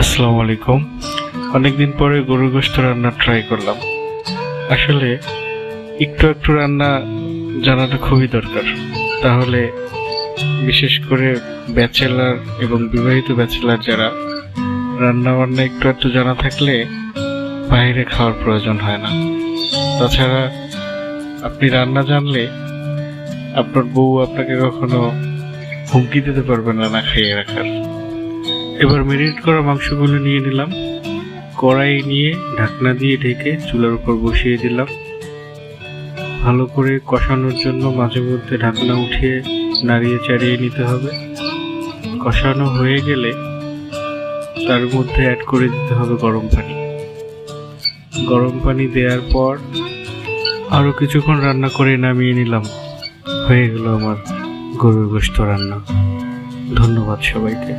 আসসালামু আলাইকুম। অনেকদিন পরে গরুর গোশত রান্না ট্রাই করলাম। আসলে একটু একটু রান্না জানাটা খুবই দরকার, তাহলে বিশেষ করে ব্যাচেলার এবং বিবাহিত ব্যাচেলার যারা, রান্না বান্না একটু একটু জানা থাকলে বাইরে খাওয়ার প্রয়োজন হয় না। তাছাড়া আপনি রান্না জানলে আপনার বউ আপনাকে কখনো হুমকি দিতে পারবে না না খাইয়ে রাখার। এবার ম্যারিনেট করা মাংসগুলো নিয়ে নিলাম, কড়াই নিয়ে ঢাকনা দিয়ে ঢেকে চুলার উপর বসিয়ে দিলাম। ভালো করে কষানোর জন্য মাঝে মধ্যে ঢাকনা উঠিয়ে নাড়িয়ে চাড়িয়ে নিতে হবে। কষানো হয়ে গেলে তার মধ্যে অ্যাড করে দিতে হবে গরম পানি। গরম পানি দেওয়ার পর আরও কিছুক্ষণ রান্না করে নামিয়ে নিলাম। হয়ে গেল আমার গরুর গোশত রান্না। ধন্যবাদ সবাইকে।